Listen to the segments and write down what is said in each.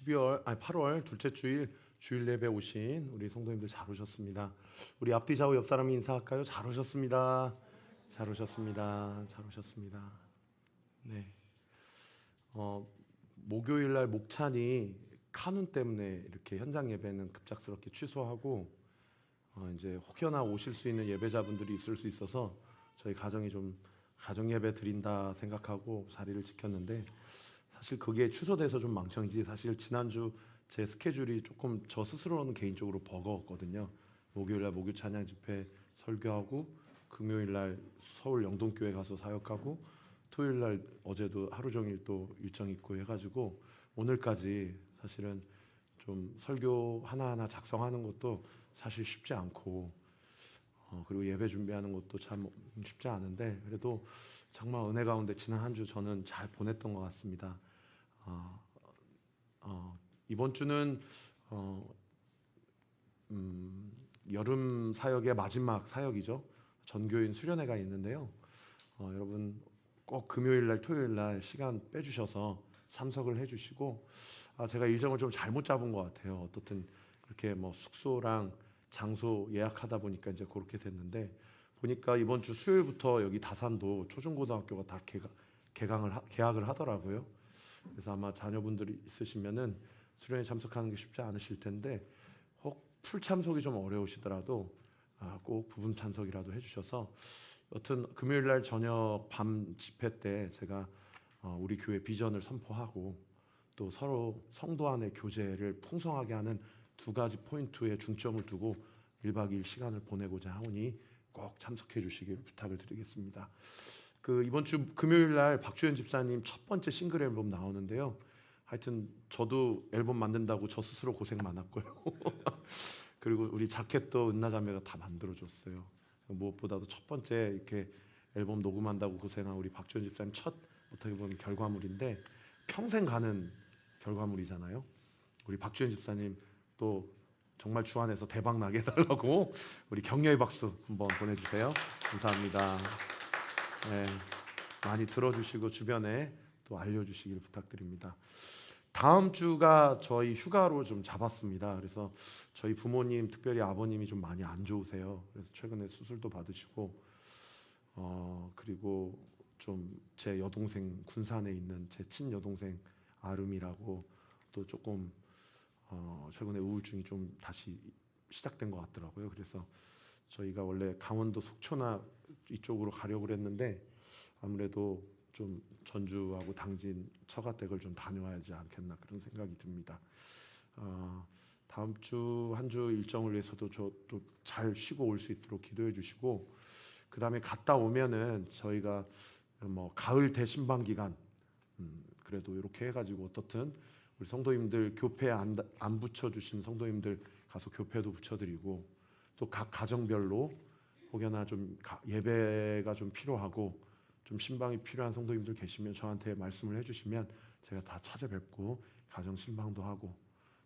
아니 8월 둘째 주일 예배 오신 우리 성도님들 잘 오셨습니다. 우리 앞뒤 좌우 옆 사람 인사할까요? 잘 오셨습니다. 잘 오셨습니다. 잘 오셨습니다. 네. 목요일 날 목찬이 카눈 때문에 이렇게 현장 예배는 급작스럽게 취소하고 이제 혹여나 오실 수 있는 예배자분들이 있을 수 있어서 저희 가정이 좀 가정 예배 드린다 생각하고 자리를 지켰는데 사실 그게 취소돼서 좀 망정이지 사실 지난주 제 스케줄이 조금 저 스스로는 개인적으로 버거웠거든요. 목요일날 목요 찬양 집회 설교하고 금요일날 서울 영동교회 가서 사역하고 토요일날 어제도 하루 종일 또 일정 있고 해가지고 오늘까지 사실은 좀 설교 하나하나 작성하는 것도 사실 쉽지 않고 그리고 예배 준비하는 것도 참 쉽지 않은데 그래도 정말 은혜 가운데 지난 한 주 저는 잘 보냈던 것 같습니다. 이번 주는 여름 사역의 마지막 사역이죠. 전교인 수련회가 있는데요. 여러분 꼭 금요일날 토요일날 시간 빼주셔서 참석을 해주시고 제가 일정을 좀 잘못 잡은 것 같아요. 어떻든 그렇게 뭐 숙소랑 장소 예약하다 보니까 이제 그렇게 됐는데 보니까 이번 주 수요일부터 여기 다산도 초중고등학교가 다 개학을 하더라고요. 그래서 아마 자녀분들이 있으시면은 수련회 참석하는 게 쉽지 않으실 텐데 혹 풀 참석이 좀 어려우시더라도 꼭 부분 참석이라도 해주셔서 여튼 금요일 날 저녁 밤 집회 때 제가 우리 교회 비전을 선포하고 또 서로 성도 안의 교제를 풍성하게 하는 두 가지 포인트에 중점을 두고 1박 2일 시간을 보내고자 하오니 꼭 참석해 주시길 부탁을 드리겠습니다. 이번 주 금요일 날 박주현 집사님 첫 번째 싱글 앨범 나오는데요. 하여튼 저도 앨범 만든다고 저 스스로 고생 많았고요. 그리고 우리 자켓도 은나자매가 다 만들어줬어요. 무엇보다도 첫 번째 이렇게 앨범 녹음한다고 고생한 우리 박주현 집사님 첫 어떻게 보면 결과물인데 평생 가는 결과물이잖아요. 우리 박주현 집사님 또 정말 주 안에서 대박 나게 해달라고 우리 격려의 박수 한번 보내주세요. 감사합니다. 네, 많이 들어주시고 주변에 또 알려주시길 부탁드립니다. 다음 주가 저희 휴가로 좀 잡았습니다. 그래서 저희 부모님, 특별히 아버님이 좀 많이 안 좋으세요. 그래서 최근에 수술도 받으시고 그리고 좀 제 여동생 군산에 있는 제 친여동생 아름이라고 또 조금 최근에 우울증이 좀 다시 시작된 것 같더라고요. 그래서 저희가 원래 강원도 속초나 이쪽으로 가려고 했는데 아무래도 좀 전주하고 당진 처가댁을 좀 다녀와야지 않겠나 그런 생각이 듭니다. 다음 주 한 주 일정을 위해서도 저 또 잘 쉬고 올 수 있도록 기도해 주시고 그 다음에 갔다 오면은 저희가 뭐 가을 대신방 기간 그래도 이렇게 해가지고 어떻든 우리 성도님들 교회 안 붙여주신 성도님들 가서 교회도 붙여드리고 또 각 가정별로 혹여나 좀 예배가 좀 필요하고 좀 신방이 필요한 성도님들 계시면 저한테 말씀을 해주시면 제가 다 찾아뵙고 가정 신방도 하고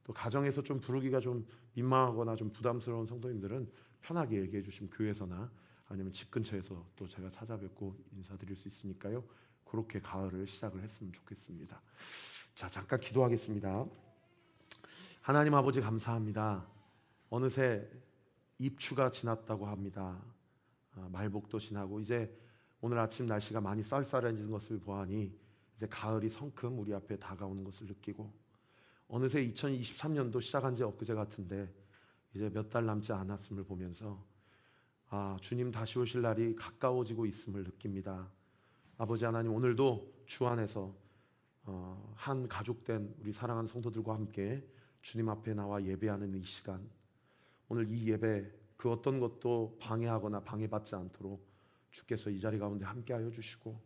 또 가정에서 좀 부르기가 좀 민망하거나 좀 부담스러운 성도님들은 편하게 얘기해 주시면 교회에서나 아니면 집 근처에서 또 제가 찾아뵙고 인사드릴 수 있으니까요. 그렇게 가을을 시작을 했으면 좋겠습니다. 자, 잠깐 기도하겠습니다. 하나님 아버지 감사합니다. 어느새 입추가 지났다고 합니다. 말복도 지나고 이제 오늘 아침 날씨가 많이 쌀쌀해진 것을 보아니 이제 가을이 성큼 우리 앞에 다가오는 것을 느끼고 어느새 2023년도 시작한 지 엊그제 같은데 이제 몇 달 남지 않았음을 보면서 주님 다시 오실 날이 가까워지고 있음을 느낍니다. 아버지 하나님 오늘도 주 안에서 한 가족된 우리 사랑하는 성도들과 함께 주님 앞에 나와 예배하는 이 시간 오늘 이 예배 그 어떤 것도 방해하거나 방해받지 않도록 주께서 이 자리 가운데 함께하여 주시고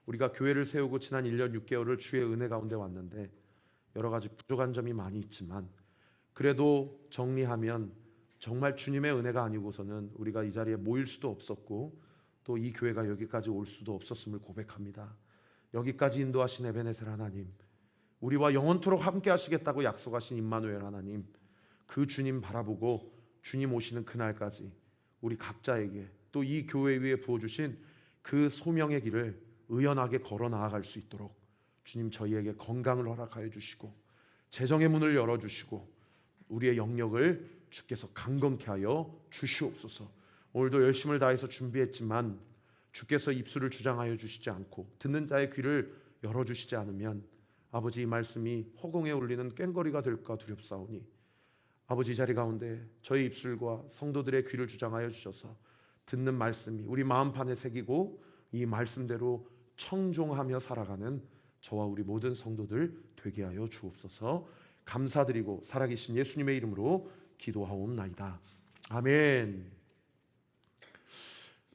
우리가 교회를 세우고 지난 1년 6개월을 주의 은혜 가운데 왔는데 여러 가지 부족한 점이 많이 있지만 그래도 정리하면 정말 주님의 은혜가 아니고서는 우리가 이 자리에 모일 수도 없었고 또 이 교회가 여기까지 올 수도 없었음을 고백합니다. 여기까지 인도하신 에베네셀 하나님 우리와 영원토록 함께 하시겠다고 약속하신 임마누엘 하나님 그 주님 바라보고 주님 오시는 그날까지 우리 각자에게 또 이 교회 위에 부어주신 그 소명의 길을 의연하게 걸어 나아갈 수 있도록 주님 저희에게 건강을 허락하여 주시고 재정의 문을 열어주시고 우리의 영역을 주께서 강건케 하여 주시옵소서. 오늘도 열심을 다해서 준비했지만 주께서 입술을 주장하여 주시지 않고 듣는 자의 귀를 열어주시지 않으면 아버지, 이 말씀이 허공에 울리는 꽹거리가 될까 두렵사오니 아버지, 이 자리 가운데 저희 입술과 성도들의 귀를 주장하여 주셔서 듣는 말씀이 우리 마음판에 새기고 이 말씀대로 청종하며 살아가는 저와 우리 모든 성도들 되게 하여 주옵소서. 감사드리고 살아계신 예수님의 이름으로 기도하옵나이다. 아멘.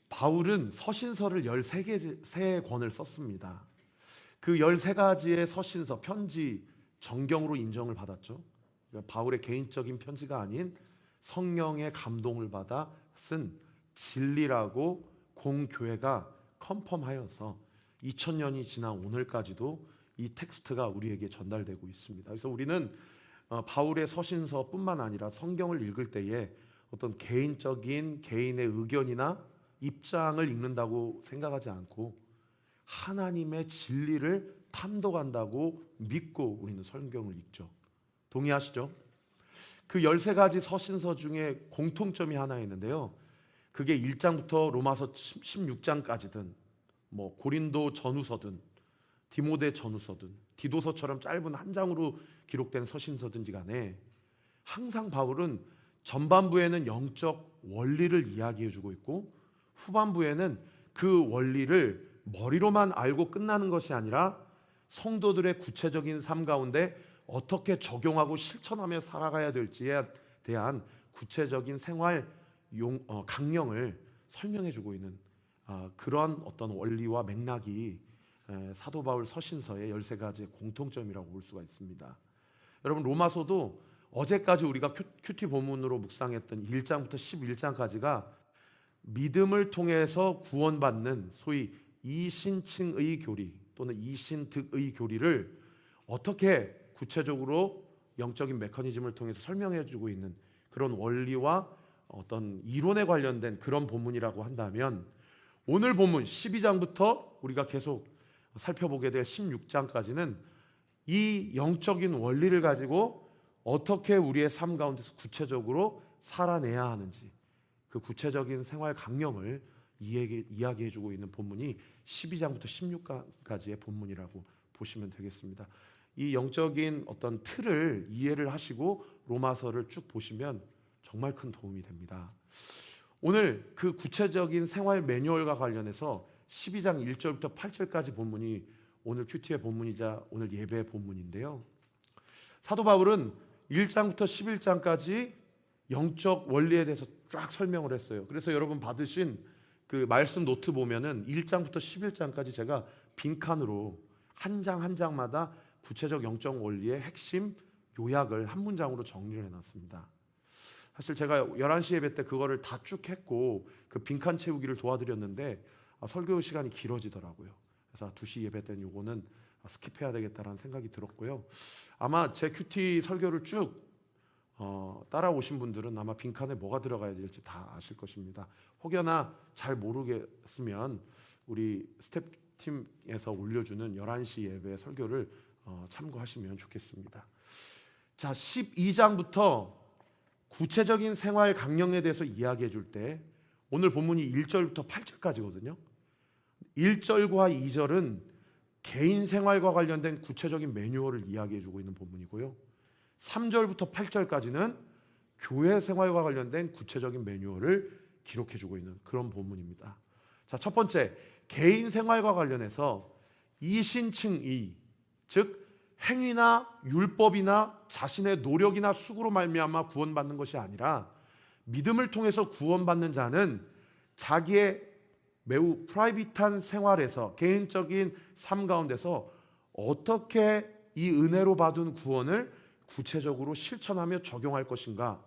바울은 서신서를 13권을 썼습니다. 그 13가지의 서신서, 편지, 정경으로 인정을 받았죠. 그러니까 바울의 개인적인 편지가 아닌 성령의 감동을 받아 쓴 진리라고 공교회가 컨펌하여서 2000년이 지난 오늘까지도 이 텍스트가 우리에게 전달되고 있습니다. 그래서 우리는 바울의 서신서뿐만 아니라 성경을 읽을 때에 어떤 개인적인 개인의 의견이나 입장을 읽는다고 생각하지 않고 하나님의 진리를 탐독한다고 믿고 우리는 성경을 읽죠. 동의하시죠? 그 13가지 서신서 중에 공통점이 하나 있는데요. 그게 1장부터 로마서 16장까지든 뭐 고린도 전후서든 디모데 전후서든 디도서처럼 짧은 한 장으로 기록된 서신서든지 간에 항상 바울은 전반부에는 영적 원리를 이야기해주고 있고 후반부에는 그 원리를 머리로만 알고 끝나는 것이 아니라 성도들의 구체적인 삶 가운데 어떻게 적용하고 실천하며 살아가야 될지에 대한 구체적인 생활 강령을 설명해주고 있는 그러한 어떤 원리와 맥락이 사도 바울 서신서의 13가지의 공통점이라고 볼 수가 있습니다. 여러분, 로마서도 어제까지 우리가 큐티 본문으로 묵상했던 1장부터 11장까지가 믿음을 통해서 구원받는 소위 이신칭의 교리 또는 이신득의 교리를 어떻게 구체적으로 영적인 메커니즘을 통해서 설명해 주고 있는 그런 원리와 어떤 이론에 관련된 그런 본문이라고 한다면, 오늘 본문 12장부터 우리가 계속 살펴보게 될 16장까지는 이 영적인 원리를 가지고 어떻게 우리의 삶 가운데서 구체적으로 살아내야 하는지 그 구체적인 생활 강령을 이야기해주고 있는 본문이 12장부터 16장까지의 본문이라고 보시면 되겠습니다. 이 영적인 어떤 틀을 이해를 하시고 로마서를 쭉 보시면 정말 큰 도움이 됩니다. 오늘 그 구체적인 생활 매뉴얼과 관련해서 12장 1절부터 8절까지 본문이 오늘 큐티의 본문이자 오늘 예배의 본문인데요. 사도 바울은 1장부터 11장까지 영적 원리에 대해서 쫙 설명을 했어요. 그래서 여러분 받으신 그 말씀 노트 보면은 1장부터 11장까지 제가 빈칸으로 한 장 한 장마다 구체적 영적 원리의 핵심 요약을 한 문장으로 정리를 해놨습니다. 사실 제가 11시 예배 때 그거를 다 쭉 했고 그 빈칸 채우기를 도와드렸는데 설교 시간이 길어지더라고요. 그래서 2시 예배 때는 요거는 스킵해야 되겠다라는 생각이 들었고요. 아마 제 큐티 설교를 쭉 따라오신 분들은 아마 빈칸에 뭐가 들어가야 될지 다 아실 것입니다. 혹여나 잘 모르겠으면 우리 스태프팀에서 올려주는 11시 예배 설교를 참고하시면 좋겠습니다. 자, 12장부터 구체적인 생활 강령에 대해서 이야기해 줄 때 오늘 본문이 1절부터 8절까지거든요. 1절과 2절은 개인 생활과 관련된 구체적인 매뉴얼을 이야기해 주고 있는 본문이고요. 3절부터 8절까지는 교회 생활과 관련된 구체적인 매뉴얼을 기록해 주고 있는 그런 본문입니다. 자, 첫 번째, 개인 생활과 관련해서 이신칭의, 즉 행위나 율법이나 자신의 노력이나 수고로 말미암아 구원받는 것이 아니라 믿음을 통해서 구원받는 자는 자기의 매우 프라이빗한 생활에서 개인적인 삶 가운데서 어떻게 이 은혜로 받은 구원을 구체적으로 실천하며 적용할 것인가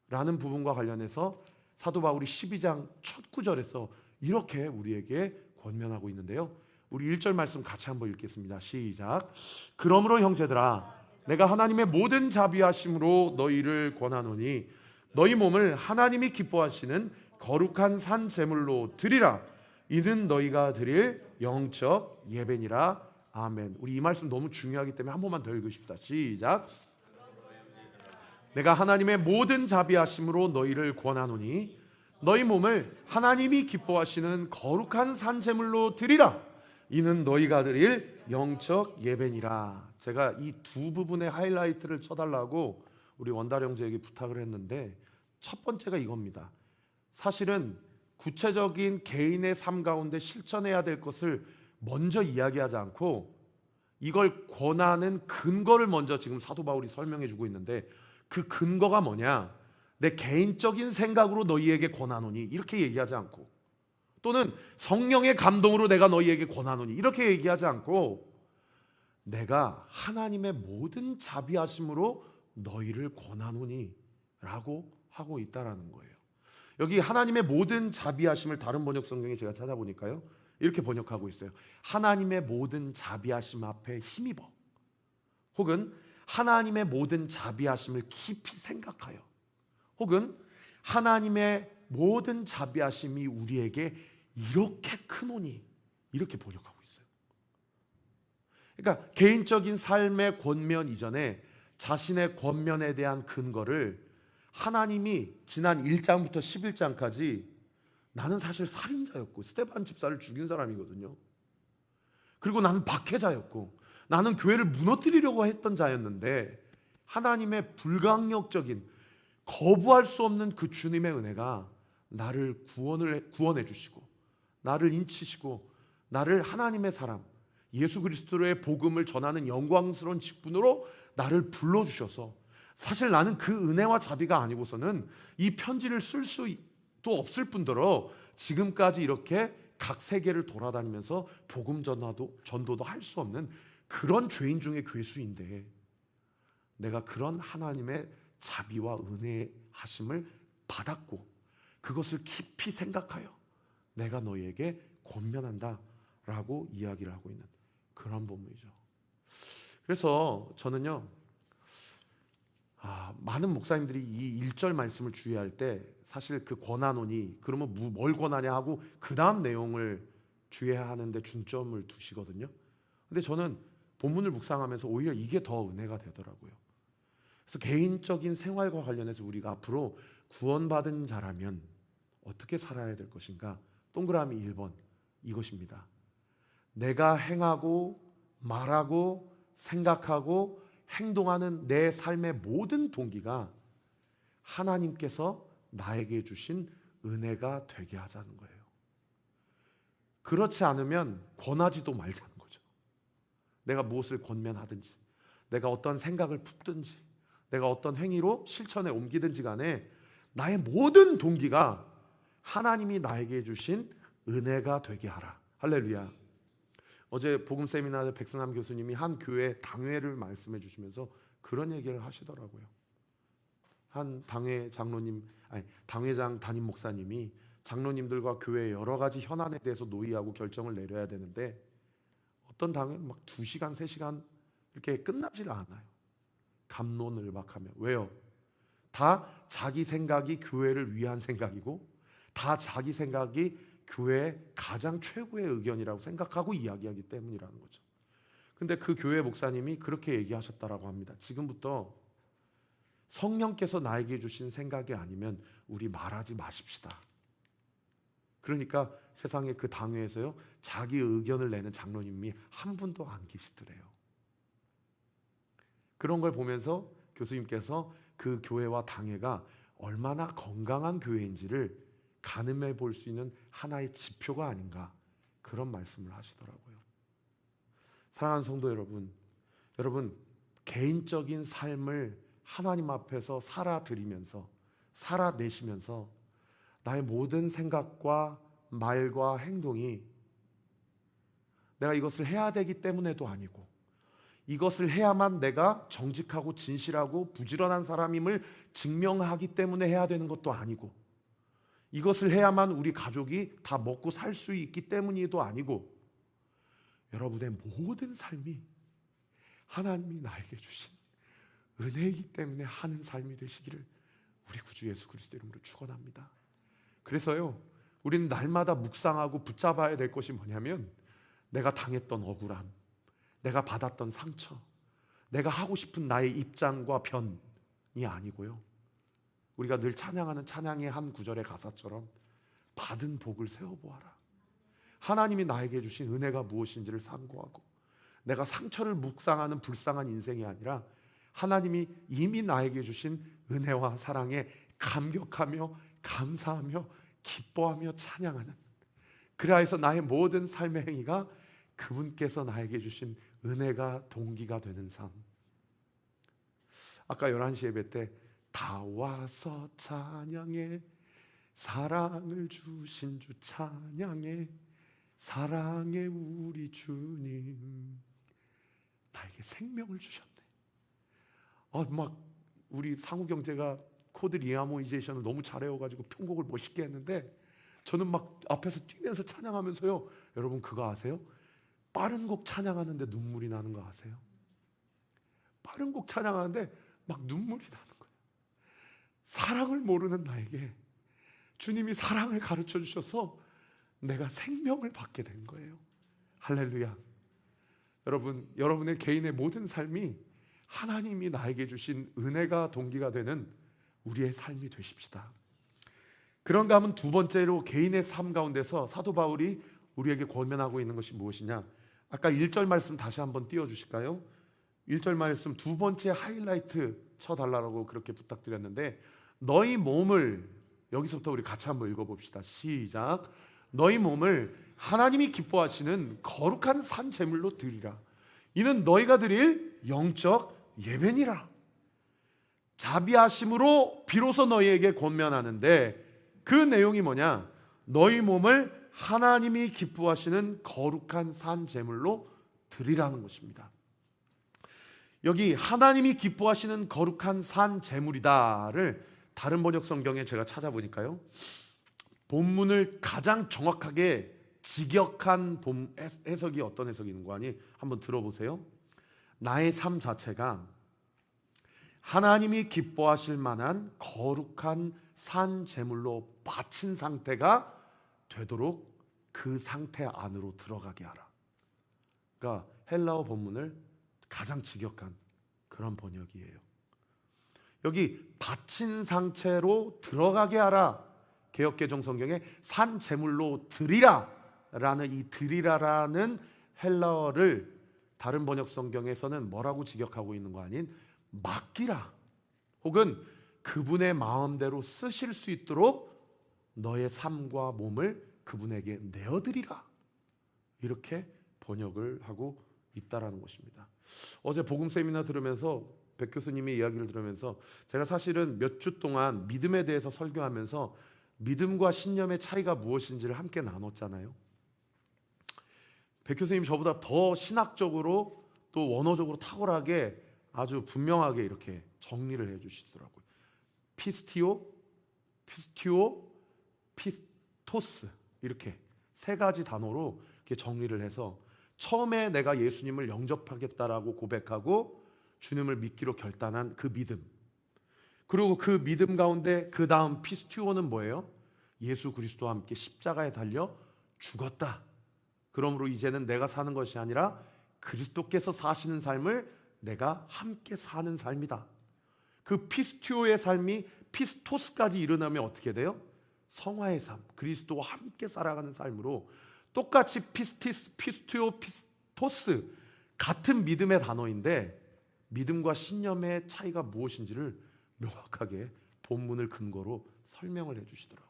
라는 부분과 관련해서 사도 바울이 12장 첫 구절에서 이렇게 우리에게 권면하고 있는데요. 우리 1절 말씀 같이 한번 읽겠습니다. 시작. 그러므로 형제들아, 내가 하나님의 모든 자비하심으로 너희를 권하노니 너희 몸을 하나님이 기뻐하시는 거룩한 산 제물로 드리라. 이는 너희가 드릴 영적 예배니라. 아멘. 우리 이 말씀 너무 중요하기 때문에 한 번만 더 읽으십시다. 시작. 내가 하나님의 모든 자비하심으로 너희를 권하노니 너희 몸을 하나님이 기뻐하시는 거룩한 산제물로 드리라. 이는 너희가 드릴 영적 예배니라. 제가 이 두 부분의 하이라이트를 쳐달라고 우리 원달 형제에게 부탁을 했는데, 첫 번째가 이겁니다. 사실은 구체적인 개인의 삶 가운데 실천해야 될 것을 먼저 이야기하지 않고 이걸 권하는 근거를 먼저 지금 사도 바울이 설명해 주고 있는데, 그 근거가 뭐냐? 내 개인적인 생각으로 너희에게 권하노니 이렇게 얘기하지 않고, 또는 성령의 감동으로 내가 너희에게 권하노니 이렇게 얘기하지 않고, 내가 하나님의 모든 자비하심으로 너희를 권하노니 라고 하고 있다라는 거예요. 여기 하나님의 모든 자비하심을 다른 번역 성경에 제가 찾아보니까요, 이렇게 번역하고 있어요. 하나님의 모든 자비하심 앞에 힘입어. 혹은 하나님의 모든 자비하심을 깊이 생각하여. 혹은 하나님의 모든 자비하심이 우리에게 이렇게 크노니, 이렇게 번역하고 있어요. 그러니까 개인적인 삶의 권면 이전에 자신의 권면에 대한 근거를 하나님이 지난 1장부터 11장까지 나는 사실 살인자였고 스데반 집사를 죽인 사람이거든요. 그리고 나는 박해자였고 나는 교회를 무너뜨리려고 했던 자였는데, 하나님의 불강력적인 거부할 수 없는 그 주님의 은혜가 나를 구원해 주시고 나를 인치시고 나를 하나님의 사람, 예수 그리스도의 복음을 전하는 영광스러운 직분으로 나를 불러주셔서, 사실 나는 그 은혜와 자비가 아니고서는 이 편지를 쓸 수도 없을 뿐더러 지금까지 이렇게 각 세계를 돌아다니면서 복음 전도도 할 수 없는 그런 죄인 중에 괴수인데, 내가 그런 하나님의 자비와 은혜하심을 받았고 그것을 깊이 생각하여 내가 너희에게 권면한다 라고 이야기를 하고 있는 그런 본문이죠. 그래서 저는요, 많은 목사님들이 이 1절 말씀을 주의할 때 사실 그 권하노니, 그러면 뭘 권하냐 하고 그 다음 내용을 주의해야 하는데 중점을 두시거든요. 근데 저는 본문을 묵상하면서 오히려 이게 더 은혜가 되더라고요. 그래서 개인적인 생활과 관련해서 우리가 앞으로 구원받은 자라면 어떻게 살아야 될 것인가? 동그라미 1번 이것입니다. 내가 행하고 말하고 생각하고 행동하는 내 삶의 모든 동기가 하나님께서 나에게 주신 은혜가 되게 하자는 거예요. 그렇지 않으면 권하지도 말자는 거죠. 내가 무엇을 권면하든지, 내가 어떤 생각을 품든지, 내가 어떤 행위로 실천에 옮기든지 간에 나의 모든 동기가 하나님이 나에게 주신 은혜가 되게 하라. 할렐루야. 어제 복음 세미나에 백승남 교수님이 한 교회 당회를 말씀해 주시면서 그런 얘기를 하시더라고요. 한 당회장 담임 목사님이 장로님들과 교회의 여러 가지 현안에 대해서 논의하고 결정을 내려야 되는데, 어떤 당회는 막 2시간, 3시간 이렇게 끝나질 않아요. 갑론을 막 하며. 왜요? 다 자기 생각이 교회를 위한 생각이고, 다 자기 생각이 교회의 가장 최고의 의견이라고 생각하고 이야기하기 때문이라는 거죠. 근데 그 교회 목사님이 그렇게 얘기하셨다라고 합니다. 지금부터 성령께서 나에게 주신 생각이 아니면 우리 말하지 마십시다. 그러니까 세상에 그 당회에서요, 자기 의견을 내는 장로님이 한 분도 안 계시더래요. 그런 걸 보면서 교수님께서 그 교회와 당회가 얼마나 건강한 교회인지를 가늠해 볼 수 있는 하나의 지표가 아닌가, 그런 말씀을 하시더라고요. 사랑하는 성도 여러분 개인적인 삶을 하나님 앞에서 살아내시면서 나의 모든 생각과 말과 행동이 내가 이것을 해야 되기 때문에도 아니고, 이것을 해야만 내가 정직하고 진실하고 부지런한 사람임을 증명하기 때문에 해야 되는 것도 아니고, 이것을 해야만 우리 가족이 다 먹고 살 수 있기 때문이도 아니고, 여러분의 모든 삶이 하나님이 나에게 주신 은혜이기 때문에 하는 삶이 되시기를 우리 구주 예수 그리스도 이름으로 축원합니다. 그래서요, 우리는 날마다 묵상하고 붙잡아야 될 것이 뭐냐면, 내가 당했던 억울함, 내가 받았던 상처, 내가 하고 싶은 나의 입장과 변이 아니고요. 우리가 늘 찬양하는 찬양의 한 구절의 가사처럼 받은 복을 세워보아라. 하나님이 나에게 주신 은혜가 무엇인지를 상고하고, 내가 상처를 묵상하는 불쌍한 인생이 아니라 하나님이 이미 나에게 주신 은혜와 사랑에 감격하며 감사하며 기뻐하며 찬양하는, 그래서 나의 모든 삶의 행위가 그분께서 나에게 주신 은혜가 동기가 되는 삶. 아까 11시 예배 때 다 와서 찬양해, 사랑을 주신 주 찬양해, 사랑해 우리 주님, 나에게 생명을 주셨네. 막 우리 상우경제가 코드 리하모니제이션을 너무 잘해가지고 편곡을 멋있게 했는데, 저는 막 앞에서 뛰면서 찬양하면서요, 여러분 그거 아세요? 빠른 곡 찬양하는데 눈물이 나는 거 아세요? 빠른 곡 찬양하는데 막 눈물이 나는 거예요. 사랑을 모르는 나에게 주님이 사랑을 가르쳐 주셔서 내가 생명을 받게 된 거예요. 할렐루야. 여러분, 여러분의 개인의 모든 삶이 하나님이 나에게 주신 은혜가 동기가 되는 우리의 삶이 되십시다. 그런가 하면 두 번째로 개인의 삶 가운데서 사도 바울이 우리에게 권면하고 있는 것이 무엇이냐? 아까 1절 말씀 다시 한번 띄워주실까요? 1절 말씀 두 번째 하이라이트 쳐달라고 그렇게 부탁드렸는데, 너희 몸을, 여기서부터 우리 같이 한번 읽어봅시다. 시작. 너희 몸을 하나님이 기뻐하시는 거룩한 산 제물로 드리라. 이는 너희가 드릴 영적 예배니라. 자비하심으로 비로소 너희에게 권면하는데, 그 내용이 뭐냐? 너희 몸을 하나님이 기뻐하시는 거룩한 산 제물로 드리라는 것입니다. 여기 하나님이 기뻐하시는 거룩한 산 제물이다를 다른 번역 성경에 제가 찾아보니까요, 본문을 가장 정확하게 직역한 해석이 어떤 해석이 있는 거 아니? 한번 들어보세요. 나의 삶 자체가 하나님이 기뻐하실 만한 거룩한 산 제물로 바친 상태가 되도록 그 상태 안으로 들어가게 하라. 그러니까 헬라어 본문을 가장 직역한 그런 번역이에요. 여기 바친 상태로 들어가게 하라, 개역개정 성경에 산 제물로 드리라 라는 이 드리라라는 헬라어를 다른 번역 성경에서는 뭐라고 직역하고 있는 거 아닌 맡기라, 혹은 그분의 마음대로 쓰실 수 있도록 너의 삶과 몸을 그분에게 내어드리라, 이렇게 번역을 하고 있다라는 것입니다. 어제 복음 세미나 들으면서 백 교수님의 이야기를 들으면서 제가 사실은 몇 주 동안 믿음에 대해서 설교하면서 믿음과 신념의 차이가 무엇인지를 함께 나눴잖아요. 백 교수님 저보다 더 신학적으로 또 원어적으로 탁월하게 아주 분명하게 이렇게 정리를 해주시더라고요. 피스티오, 피스토스, 이렇게 세 가지 단어로 이렇게 정리를 해서, 처음에 내가 예수님을 영접하겠다라고 고백하고 주님을 믿기로 결단한 그 믿음, 그리고 그 믿음 가운데 그 다음 피스티오는 뭐예요? 예수 그리스도와 함께 십자가에 달려 죽었다. 그러므로 이제는 내가 사는 것이 아니라 그리스도께서 사시는 삶을 내가 함께 사는 삶이다. 그 피스티오의 삶이 피스토스까지 이르나면 어떻게 돼요? 성화의 삶, 그리스도와 함께 살아가는 삶으로, 똑같이 피스티오, 피스토스 같은 믿음의 단어인데 믿음과 신념의 차이가 무엇인지를 명확하게 본문을 근거로 설명을 해주시더라고요.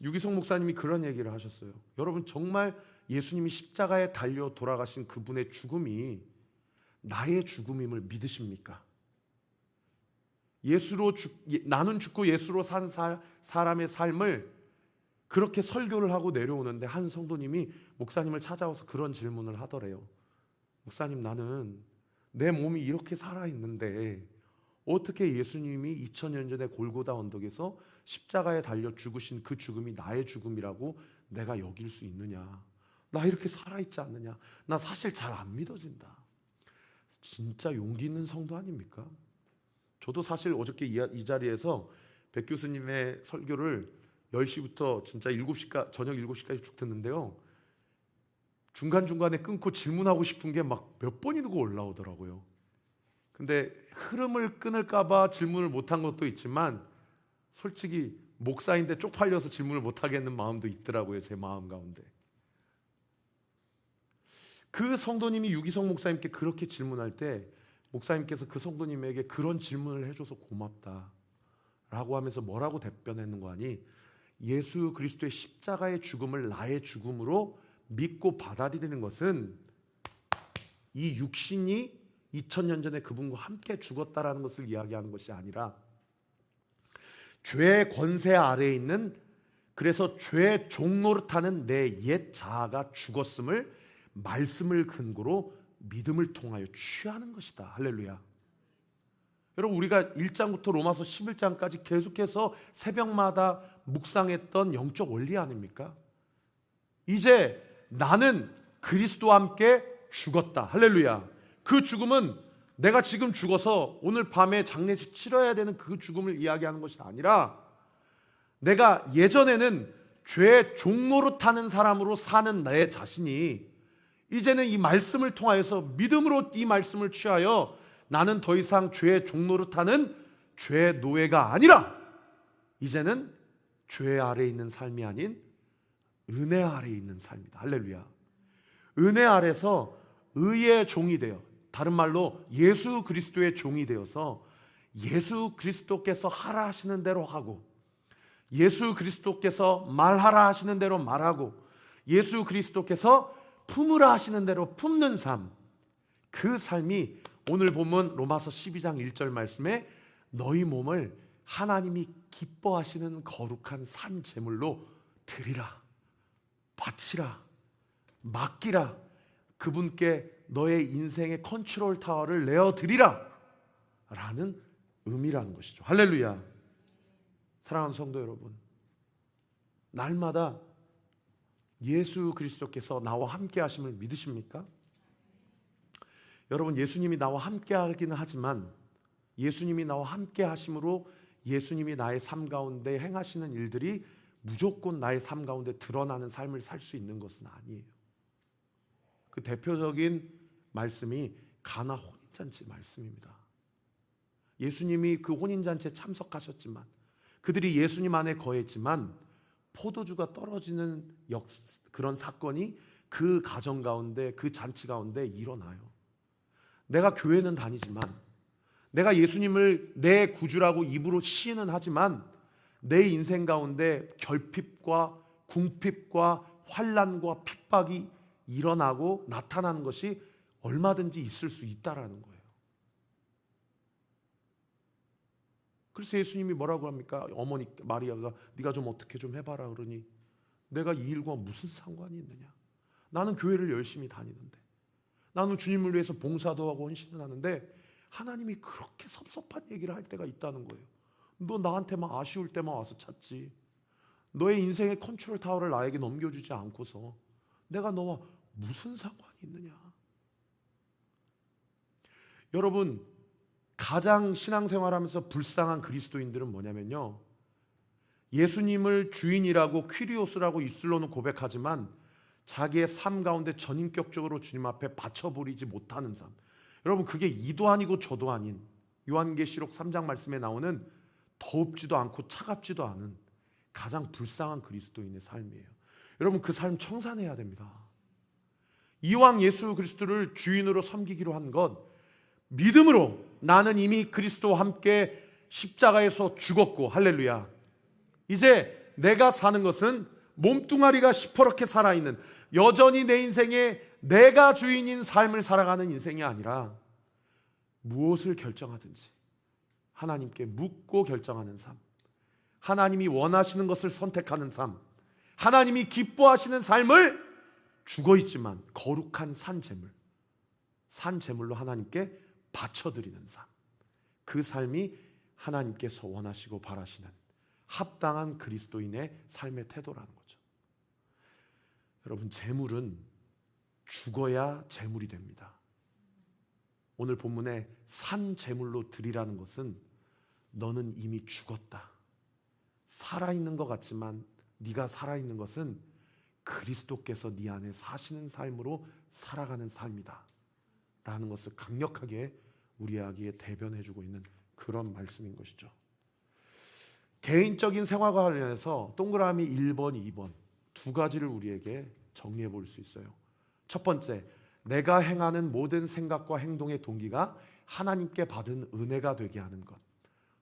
유기성 목사님이 그런 얘기를 하셨어요. 여러분, 정말 예수님이 십자가에 달려 돌아가신 그분의 죽음이 나의 죽음임을 믿으십니까? 나는 죽고 예수로 산 사람의 삶을 그렇게 설교를 하고 내려오는데, 한 성도님이 목사님을 찾아와서 그런 질문을 하더래요. 목사님, 나는 내 몸이 이렇게 살아있는데 어떻게 예수님이 2000년 전에 골고다 언덕에서 십자가에 달려 죽으신 그 죽음이 나의 죽음이라고 내가 여길 수 있느냐? 나 이렇게 살아있지 않느냐? 나 사실 잘 안 믿어진다. 진짜 용기 있는 성도 아닙니까? 저도 사실 어저께 이 자리에서 백 교수님의 설교를 10시부터 진짜 저녁 7시까지 쭉 듣는데요, 중간중간에 끊고 질문하고 싶은 게 막 몇 번이고 올라오더라고요. 근데 흐름을 끊을까봐 질문을 못한 것도 있지만 솔직히 목사인데 쪽팔려서 질문을 못하겠는 마음도 있더라고요. 제 마음 가운데. 그 성도님이 유기성 목사님께 그렇게 질문할 때 목사님께서 그 성도님에게 그런 질문을 해줘서 고맙다 라고 하면서 뭐라고 답변했는 거 아니? 예수 그리스도의 십자가의 죽음을 나의 죽음으로 믿고 받아들이는 것은 이 육신이 2000년 전에 그분과 함께 죽었다라는 것을 이야기하는 것이 아니라 죄의 권세 아래에 있는, 그래서 죄의 종노릇하는 내 옛 자아가 죽었음을 말씀을 근거로 믿음을 통하여 취하는 것이다. 할렐루야. 여러분, 우리가 1장부터 로마서 11장까지 계속해서 새벽마다 묵상했던 영적 원리 아닙니까? 이제 나는 그리스도와 함께 죽었다. 할렐루야. 그 죽음은 내가 지금 죽어서 오늘 밤에 장례식 치러야 되는 그 죽음을 이야기하는 것이 아니라 내가 예전에는 죄의 종노릇하는 사람으로 사는 내 자신이 이제는 이 말씀을 통하여서 믿음으로 이 말씀을 취하여 나는 더 이상 죄의 종노릇하는 죄의 노예가 아니라 이제는 죄 아래에 있는 삶이 아닌 은혜 아래에 있는 삶이다. 할렐루야. 은혜 아래서 의의 종이 되어, 다른 말로 예수 그리스도의 종이 되어서 예수 그리스도께서 하라 하시는 대로 하고, 예수 그리스도께서 말하라 하시는 대로 말하고, 예수 그리스도께서 품으라 하시는 대로 품는 삶, 그 삶이 오늘 보면 로마서 12장 1절 말씀에 너희 몸을 하나님이 기뻐하시는 거룩한 산 제물로 드리라, 바치라, 맡기라, 그분께 너의 인생의 컨트롤 타워를 내어드리라 라는 의미라는 것이죠. 할렐루야. 사랑하는 성도 여러분, 날마다 예수 그리스도께서 나와 함께 하심을 믿으십니까? 여러분, 예수님이 나와 함께 하기는 하지만 예수님이 나와 함께 하심으로 예수님이 나의 삶 가운데 행하시는 일들이 무조건 나의 삶 가운데 드러나는 삶을 살 수 있는 것은 아니에요. 그 대표적인 말씀이 가나 혼인잔치 말씀입니다. 예수님이 그 혼인잔치에 참석하셨지만, 그들이 예수님 안에 거했지만 포도주가 떨어지는 그런 사건이 그 가정 가운데, 그 잔치 가운데 일어나요. 내가 교회는 다니지만, 내가 예수님을 내 구주라고 입으로 시인은 하지만 내 인생 가운데 결핍과 궁핍과 환난과 핍박이 일어나고 나타나는 것이 얼마든지 있을 수 있다라는 거예요. 그래서 예수님이 뭐라고 합니까? 어머니 마리아가 네가 좀 어떻게 좀 해봐라 그러니, 내가 이 일과 무슨 상관이 있느냐? 나는 교회를 열심히 다니는데, 나는 주님을 위해서 봉사도 하고 헌신을 하는데 하나님이 그렇게 섭섭한 얘기를 할 때가 있다는 거예요. 너 나한테만 아쉬울 때만 와서 찾지, 너의 인생의 컨트롤 타워를 나에게 넘겨주지 않고서 내가 너와 무슨 상관이 있느냐? 여러분, 가장 신앙생활하면서 불쌍한 그리스도인들은 뭐냐면요, 예수님을 주인이라고 퀴리오스라고 입술로는 고백하지만 자기의 삶 가운데 전인격적으로 주님 앞에 바쳐버리지 못하는 삶. 여러분, 그게 이도 아니고 저도 아닌 요한계시록 3장 말씀에 나오는 더웁지도 않고 차갑지도 않은 가장 불쌍한 그리스도인의 삶이에요. 여러분, 그 삶 청산해야 됩니다. 이왕 예수 그리스도를 주인으로 섬기기로 한 것, 믿음으로 나는 이미 그리스도와 함께 십자가에서 죽었고, 할렐루야, 이제 내가 사는 것은 몸뚱아리가 시퍼렇게 살아있는, 여전히 내 인생에 내가 주인인 삶을 살아가는 인생이 아니라 무엇을 결정하든지 하나님께 묻고 결정하는 삶, 하나님이 원하시는 것을 선택하는 삶, 하나님이 기뻐하시는 삶을 죽어있지만 거룩한 산 제물로 하나님께 바쳐드리는 삶, 그 삶이 하나님께서 원하시고 바라시는 합당한 그리스도인의 삶의 태도라는 거죠. 여러분, 재물은 죽어야 재물이 됩니다. 오늘 본문에 산 제물로 드리라는 것은 너는 이미 죽었다, 살아있는 것 같지만 네가 살아있는 것은 그리스도께서 네 안에 사시는 삶으로 살아가는 삶이다 라는 것을 강력하게 우리에게 대변해주고 있는 그런 말씀인 것이죠. 개인적인 생활과 관련해서 동그라미 1번, 2번 두 가지를 우리에게 정리해 볼 수 있어요. 첫 번째, 내가 행하는 모든 생각과 행동의 동기가 하나님께 받은 은혜가 되게 하는 것.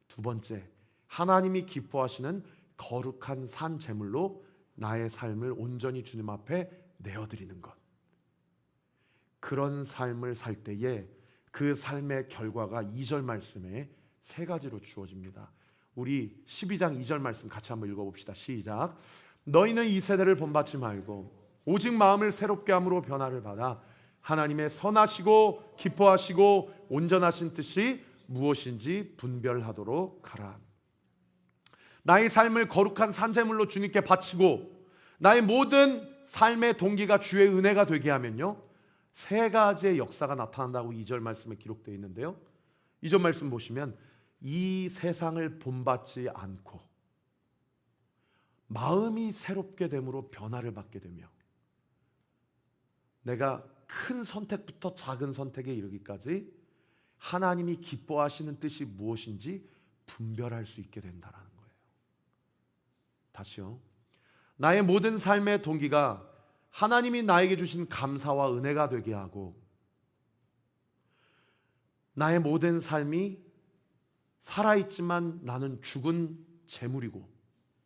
두 번째, 하나님이 기뻐하시는 거룩한 산 제물로 나의 삶을 온전히 주님 앞에 내어드리는 것. 그런 삶을 살 때에 그 삶의 결과가 2절 말씀에 세 가지로 주어집니다. 우리 12장 2절 말씀 같이 한번 읽어봅시다. 시작. 너희는 이 세대를 본받지 말고 오직 마음을 새롭게 함으로 변화를 받아 하나님의 선하시고 기뻐하시고 온전하신 뜻이 무엇인지 분별하도록 하라. 나의 삶을 거룩한 산제물로 주님께 바치고 나의 모든 삶의 동기가 주의 은혜가 되게 하면요, 세 가지의 역사가 나타난다고 2절 말씀에 기록되어 있는데요, 2절 말씀 보시면 이 세상을 본받지 않고 마음이 새롭게 됨으로 변화를 받게 되며 내가 큰 선택부터 작은 선택에 이르기까지 하나님이 기뻐하시는 뜻이 무엇인지 분별할 수 있게 된다라는 거예요. 다시요. 나의 모든 삶의 동기가 하나님이 나에게 주신 감사와 은혜가 되게 하고 나의 모든 삶이 살아있지만 나는 죽은 재물이고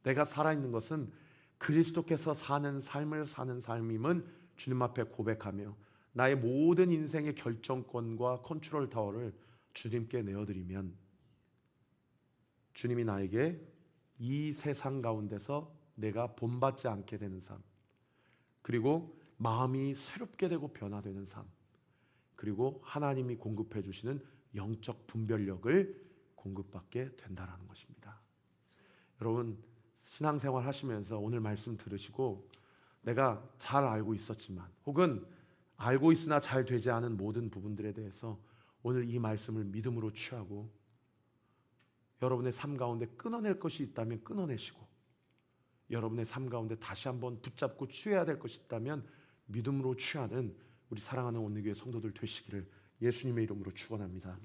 내가 살아있는 것은 그리스도께서 사는 삶을 사는 삶임은 주님 앞에 고백하며 나의 모든 인생의 결정권과 컨트롤 타워를 주님께 내어드리면 주님이 나에게 이 세상 가운데서 내가 본받지 않게 되는 삶, 그리고 마음이 새롭게 되고 변화되는 삶, 그리고 하나님이 공급해 주시는 영적 분별력을 공급받게 된다는 것입니다. 여러분, 신앙생활 하시면서 오늘 말씀 들으시고 내가 잘 알고 있었지만 혹은 알고 있으나 잘 되지 않은 모든 부분들에 대해서 오늘 이 말씀을 믿음으로 취하고 여러분의 삶 가운데 끊어낼 것이 있다면 끊어내시고 여러분의 삶 가운데 다시 한번 붙잡고 취해야 될 것이 있다면 믿음으로 취하는 우리 사랑하는 온누교회 성도들 되시기를 예수님의 이름으로 축원합니다.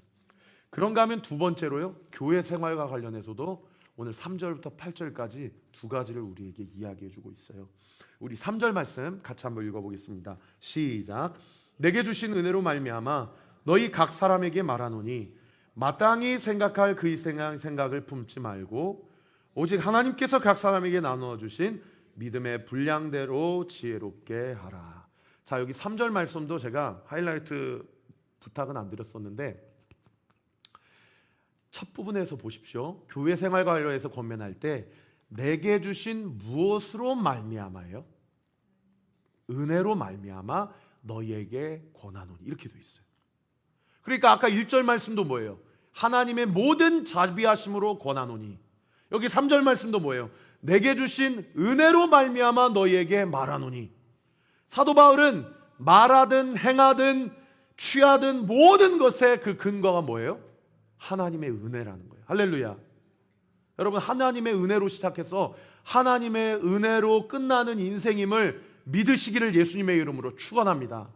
그런가 하면 두 번째로요, 교회 생활과 관련해서도 오늘 3절부터 8절까지 두 가지를 우리에게 이야기해 주고 있어요. 우리 3절 말씀 같이 한번 읽어보겠습니다. 시작. 내게 주신 은혜로 말미암아 너희 각 사람에게 말하노니 마땅히 생각할 그의 생각을 품지 말고 오직 하나님께서 각 사람에게 나누어 주신 믿음의 분량대로 지혜롭게 하라. 자, 여기 3절 말씀도 제가 하이라이트 부탁은 안 드렸었는데 첫 부분에서 보십시오. 교회 생활과 관련해서 권면할 때 내게 주신 무엇으로 말미암아요? 은혜로 말미암아 너희에게 권하노니, 이렇게 돼 있어요. 그러니까 아까 1절 말씀도 뭐예요? 하나님의 모든 자비하심으로 권하노니. 여기 3절 말씀도 뭐예요? 내게 주신 은혜로 말미암아 너희에게 말하노니. 사도 바울은 말하든 행하든 취하든 모든 것의 그 근거가 뭐예요? 하나님의 은혜라는 거예요. 할렐루야. 여러분, 하나님의 은혜로 시작해서 하나님의 은혜로 끝나는 인생임을 믿으시기를 예수님의 이름으로 축원합니다.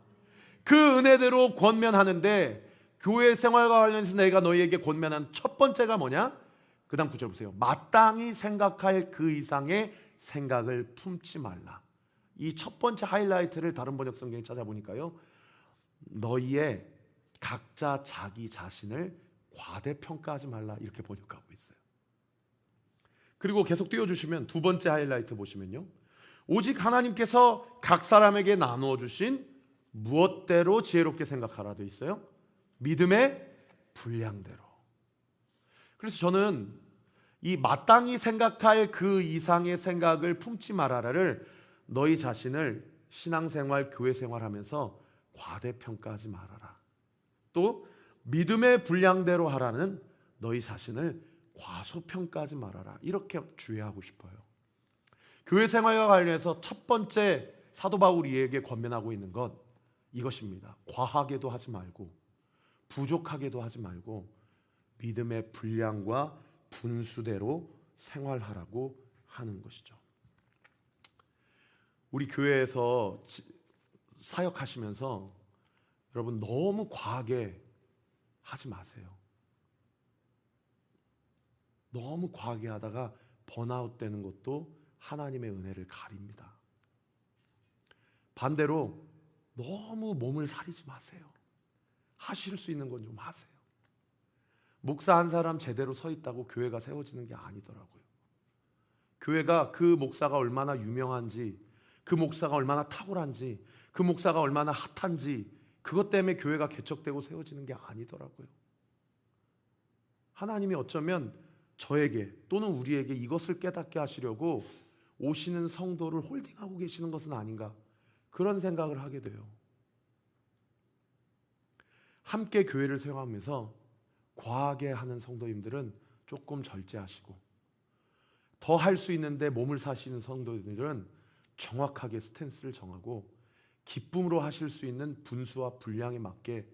그 은혜대로 권면하는데 교회 생활과 관련해서 내가 너희에게 권면한 첫 번째가 뭐냐? 그 다음 9절 보세요. 마땅히 생각할 그 이상의 생각을 품지 말라. 이 첫 번째 하이라이트를 다른 번역 성경에 찾아보니까요, 너희의 각자 자기 자신을 과대평가하지 말라, 이렇게 번역하고 있어요. 그리고 계속 띄워주시면 두 번째 하이라이트 보시면요, 오직 하나님께서 각 사람에게 나누어 주신 무엇대로 지혜롭게 생각하라 되어 있어요. 믿음의 분량대로. 그래서 저는 이 마땅히 생각할 그 이상의 생각을 품지 말아라를 너희 자신을 신앙생활, 교회생활 하면서 과대평가하지 말아라, 또 믿음의 분량대로 하라는 너희 자신을 과소평가하지 말아라, 이렇게 주의하고 싶어요. 교회 생활과 관련해서 첫 번째 사도 바울이에게 권면하고 있는 것, 이것입니다. 과하게도 하지 말고 부족하게도 하지 말고 믿음의 분량과 분수대로 생활하라고 하는 것이죠. 우리 교회에서 사역하시면서 여러분 너무 과하게 하지 마세요. 너무 과하게 하다가 번아웃 되는 것도 하나님의 은혜를 가립니다. 반대로 너무 몸을 사리지 마세요. 하실 수 있는 건 좀 하세요. 목사 한 사람 제대로 서 있다고 교회가 세워지는 게 아니더라고요. 교회가 그 목사가 얼마나 유명한지, 그 목사가 얼마나 탁월한지, 그 목사가 얼마나 핫한지, 그것 때문에 교회가 개척되고 세워지는 게 아니더라고요. 하나님이 어쩌면 저에게 또는 우리에게 이것을 깨닫게 하시려고 오시는 성도를 홀딩하고 계시는 것은 아닌가, 그런 생각을 하게 돼요. 함께 교회를 세워가면서 과하게 하는 성도님들은 조금 절제하시고, 더 할 수 있는데 몸을 사시는 성도들은 정확하게 스탠스를 정하고 기쁨으로 하실 수 있는 분수와 분량에 맞게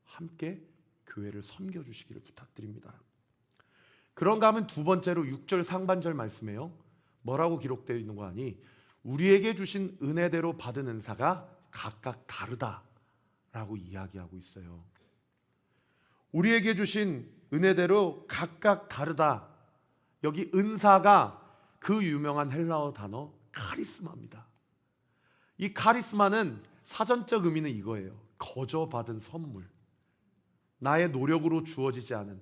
함께 교회를 섬겨주시기를 부탁드립니다. 그런가 하면 두 번째로 6절 상반절 말씀에요, 뭐라고 기록되어 있는 거 아니? 우리에게 주신 은혜대로 받은 은사가 각각 다르다라고 이야기하고 있어요. 우리에게 주신 은혜대로 각각 다르다. 여기 은사가 그 유명한 헬라어 단어 카리스마입니다. 이 카리스마는 사전적 의미는 이거예요. 거저 받은 선물, 나의 노력으로 주어지지 않은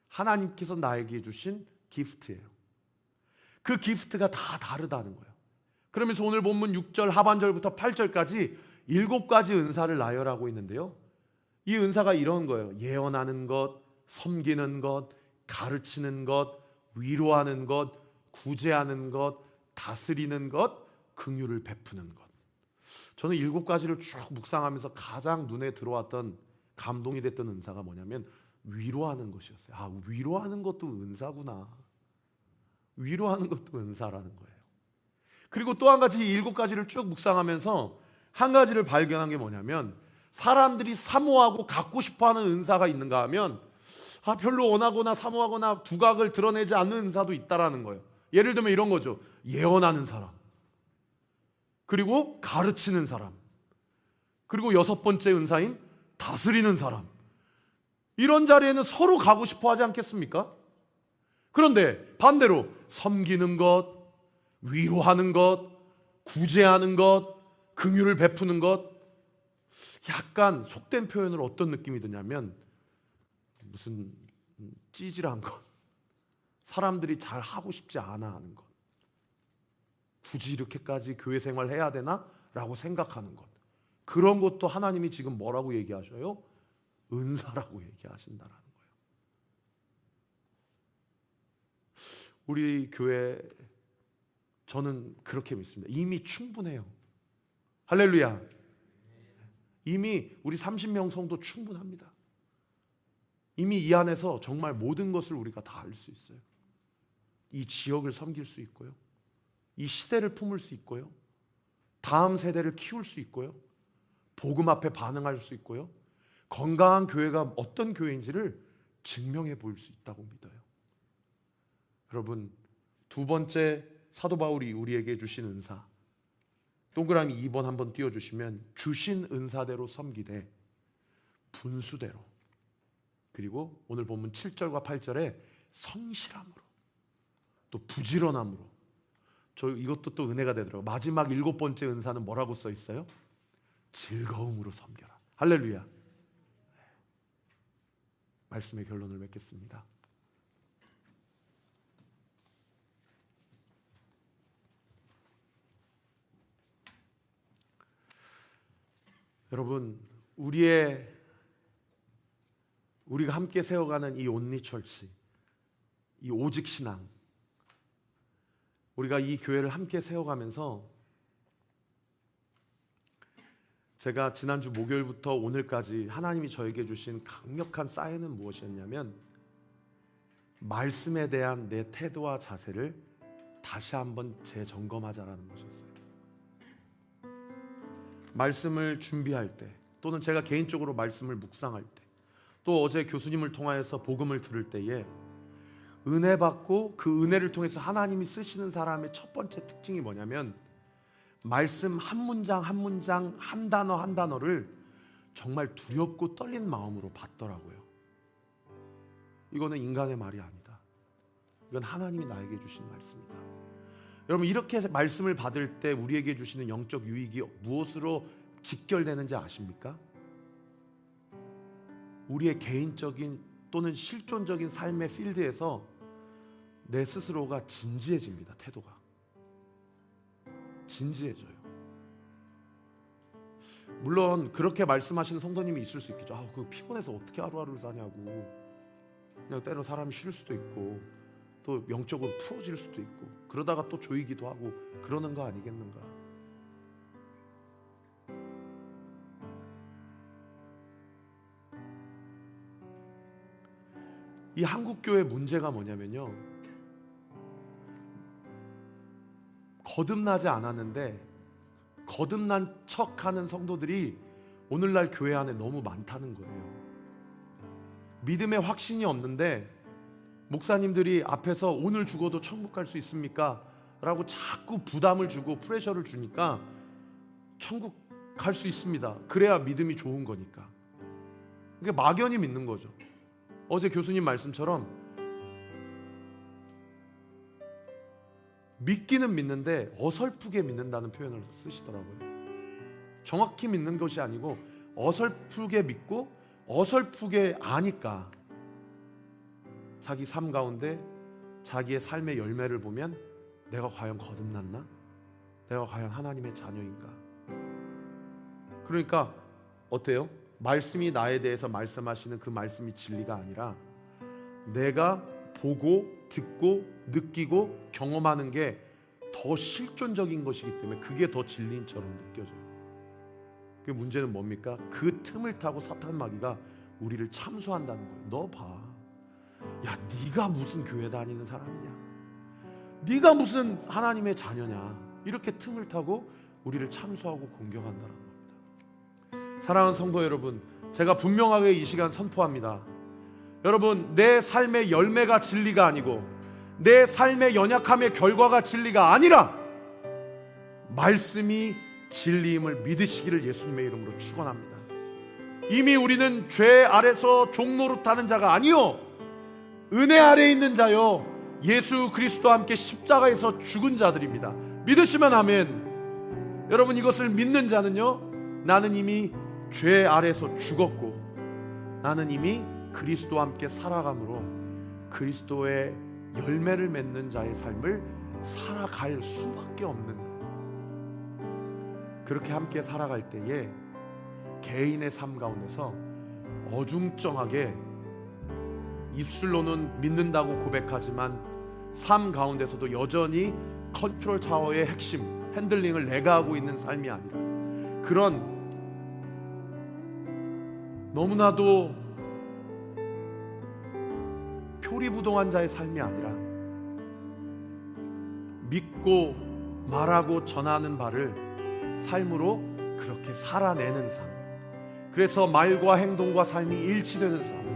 하나님께서 나에게 주신 기프트예요. 그 기프트가 다 다르다는 거예요. 그러면서 오늘 본문 6절 하반절부터 8절까지 7가지 은사를 나열하고 있는데요, 이 은사가 이런 거예요. 예언하는 것, 섬기는 것, 가르치는 것, 위로하는 것, 구제하는 것, 다스리는 것, 긍휼을 베푸는 것. 저는 7가지를 쭉 묵상하면서 가장 눈에 들어왔던, 감동이 됐던 은사가 뭐냐면 위로하는 것이었어요. 아, 위로하는 것도 은사구나. 위로하는 것도 은사라는 거예요. 그리고 또 한 가지, 7가지를 쭉 묵상하면서 한 가지를 발견한 게 뭐냐면, 사람들이 사모하고 갖고 싶어하는 은사가 있는가 하면 별로 원하거나 사모하거나 두각을 드러내지 않는 은사도 있다라는 거예요. 예를 들면 이런 거죠. 예언하는 사람, 그리고 가르치는 사람, 그리고 6번째 은사인 다스리는 사람. 이런 자리에는 서로 가고 싶어 하지 않겠습니까? 그런데 반대로 섬기는 것, 위로하는 것, 구제하는 것, 긍휼을 베푸는 것, 약간 속된 표현으로 어떤 느낌이 드냐면 무슨 찌질한 것, 사람들이 잘 하고 싶지 않아 하는 것, 굳이 이렇게까지 교회 생활 해야 되나? 라고 생각하는 것, 그런 것도 하나님이 지금 뭐라고 얘기하셔요? 은사라고 얘기하신다라는 거예요. 우리 교회, 저는 그렇게 믿습니다. 이미 충분해요. 할렐루야. 이미 우리 30명 성도 충분합니다. 이미 이 안에서 정말 모든 것을 우리가 다 할 수 있어요. 이 지역을 섬길 수 있고요, 이 시대를 품을 수 있고요, 다음 세대를 키울 수 있고요, 복음 앞에 반응할 수 있고요, 건강한 교회가 어떤 교회인지를 증명해 보일 수 있다고 믿어요. 여러분, 두 번째 사도 바울이 우리에게 주신 은사, 동그라미 2번 한번 띄워주시면, 주신 은사대로 섬기되 분수대로, 그리고 오늘 본문 7절과 8절에 성실함으로, 또 부지런함으로. 저 이것도 또 은혜가 되더라고요. 마지막 7번째 은사는 뭐라고 써 있어요? 즐거움으로 섬겨라. 할렐루야. 말씀의 결론을 맺겠습니다. 여러분, 우리가 함께 세워가는 이 온리처치, 이 오직 신앙, 우리가 이 교회를 함께 세워가면서 제가 지난주 목요일부터 오늘까지 하나님이 저에게 주신 강력한 사인은 무엇이었냐면, 말씀에 대한 내 태도와 자세를 다시 한번 재점검하자라는 것이었어요. 말씀을 준비할 때, 또는 제가 개인적으로 말씀을 묵상할 때, 또 어제 교수님을 통하여서 복음을 들을 때에 은혜 받고 그 은혜를 통해서 하나님이 쓰시는 사람의 첫 번째 특징이 뭐냐면, 말씀 한 문장 한 문장, 한 단어 한 단어를 정말 두렵고 떨리는 마음으로 받더라고요. 이거는 인간의 말이 아니다. 이건 하나님이 나에게 주신 말씀이다. 여러분, 이렇게 말씀을 받을 때 우리에게 주시는 영적 유익이 무엇으로 직결되는지 아십니까? 우리의 개인적인 또는 실존적인 삶의 필드에서 내 스스로가 진지해집니다. 태도가 진지해져요. 물론 그렇게 말씀하시는 성도님이 있을 수 있겠죠. 그 피곤해서 어떻게 하루하루를 사냐고. 그냥 때로 사람이 쉴 수도 있고 또 영적으로 풀어질 수도 있고 그러다가 또 조이기도 하고 그러는 거 아니겠는가. 이 한국교회 문제가 뭐냐면요, 거듭나지 않았는데 거듭난 척하는 성도들이 오늘날 교회 안에 너무 많다는 거예요. 믿음의 확신이 없는데 목사님들이 앞에서 오늘 죽어도 천국 갈 수 있습니까? 라고 자꾸 부담을 주고 프레셔를 주니까 천국 갈 수 있습니다. 그래야 믿음이 좋은 거니까. 그게 막연히 믿는 거죠. 어제 교수님 말씀처럼 믿기는 믿는데 어설프게 믿는다는 표현을 쓰시더라고요. 정확히 믿는 것이 아니고 어설프게 믿고 어설프게 아니까 자기 삶 가운데 자기의 삶의 열매를 보면 내가 과연 거듭났나? 내가 과연 하나님의 자녀인가? 그러니까 어때요? 말씀이 나에 대해서 말씀하시는 그 말씀이 진리가 아니라 내가 보고 듣고 느끼고 경험하는 게 더 실존적인 것이기 때문에 그게 더 진리인처럼 느껴져요. 그 문제는 뭡니까? 그 틈을 타고 사탄 마귀가 우리를 참소한다는 거예요. 너 봐, 야, 네가 무슨 교회 다니는 사람이냐, 네가 무슨 하나님의 자녀냐, 이렇게 틈을 타고 우리를 참소하고 공격한다는 겁니다. 사랑하는 성도 여러분, 제가 분명하게 이 시간 선포합니다. 여러분, 내 삶의 열매가 진리가 아니고 내 삶의 연약함의 결과가 진리가 아니라 말씀이 진리임을 믿으시기를 예수님의 이름으로 축원합니다. 이미 우리는 죄 아래서 종노릇하는 자가 아니요 은혜 아래에 있는 자요 예수 그리스도와 함께 십자가에서 죽은 자들입니다. 믿으시면 아멘. 여러분, 이것을 믿는 자는요, 나는 이미 죄 아래서 죽었고 나는 이미 그리스도와 함께 살아감으로 그리스도의 열매를 맺는 자의 삶을 살아갈 수밖에 없는, 그렇게 함께 살아갈 때에 개인의 삶 가운데서 어중쩡하게 입술로는 믿는다고 고백하지만 삶 가운데서도 여전히 컨트롤 타워의 핵심 핸들링을 내가 하고 있는 삶이 아니라 그런 너무나도 표리부동한 자의 삶이 아니라 믿고 말하고 전하는 바를 삶으로 그렇게 살아내는 삶, 그래서 말과 행동과 삶이 일치되는 삶,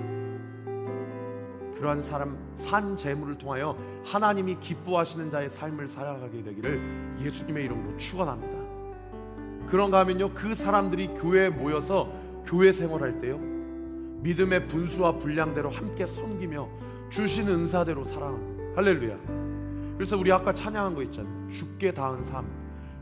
그러한 사람 산 재물을 통하여 하나님이 기뻐하시는 자의 삶을 살아가게 되기를 예수님의 이름으로 축원합니다. 그런가 하면요, 그 사람들이 교회에 모여서 교회 생활할 때요, 믿음의 분수와 분량대로 함께 섬기며 주신 은사대로 살아갑니다. 할렐루야. 그래서 우리 아까 찬양한 거 있잖아요. 주께 닿은 삶,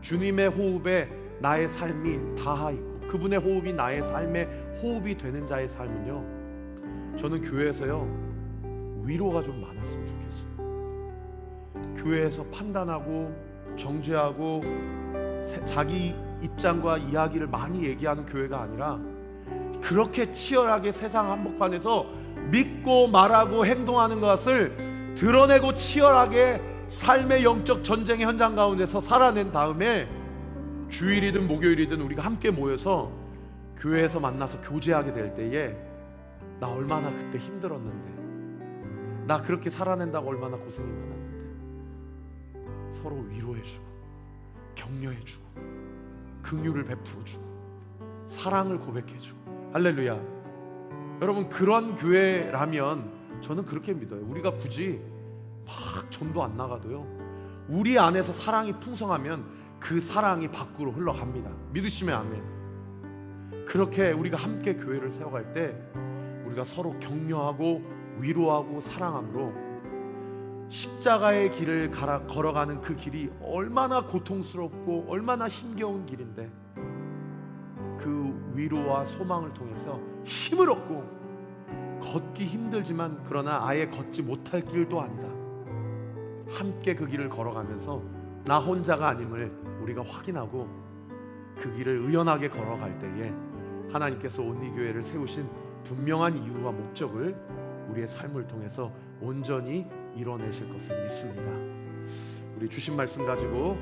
주님의 호흡에 나의 삶이 닿아 있고 그분의 호흡이 나의 삶의 호흡이 되는 자의 삶은요, 저는 교회에서요 위로가 좀 많았으면 좋겠어요. 교회에서 판단하고 정죄하고 자기 입장과 이야기를 많이 얘기하는 교회가 아니라 그렇게 치열하게 세상 한복판에서 믿고 말하고 행동하는 것을 드러내고 치열하게 삶의 영적 전쟁의 현장 가운데서 살아낸 다음에 주일이든 목요일이든 우리가 함께 모여서 교회에서 만나서 교제하게 될 때에 나 얼마나 그때 힘들었는데, 나 그렇게 살아낸다고 얼마나 고생이 많았는데, 서로 위로해주고 격려해주고 긍휼을 베풀어주고 사랑을 고백해주고. 할렐루야. 여러분, 그런 교회라면 저는 그렇게 믿어요. 우리가 굳이 막 전도 안 나가도요, 우리 안에서 사랑이 풍성하면 그 사랑이 밖으로 흘러갑니다. 믿으시면 아멘. 그렇게 우리가 함께 교회를 세워갈 때 우리가 서로 격려하고 위로하고 사랑함으로 십자가의 길을 걸어가는 그 길이 얼마나 고통스럽고 얼마나 힘겨운 길인데 그 위로와 소망을 통해서 힘을 얻고 걷기 힘들지만 그러나 아예 걷지 못할 길도 아니다. 함께 그 길을 걸어가면서 나 혼자가 아님을 우리가 확인하고 그 길을 의연하게 걸어갈 때에 하나님께서 온리교회를 세우신 분명한 이유와 목적을 우리의 삶을 통해서 온전히 이뤄내실 것을 믿습니다. 우리 주신 말씀 가지고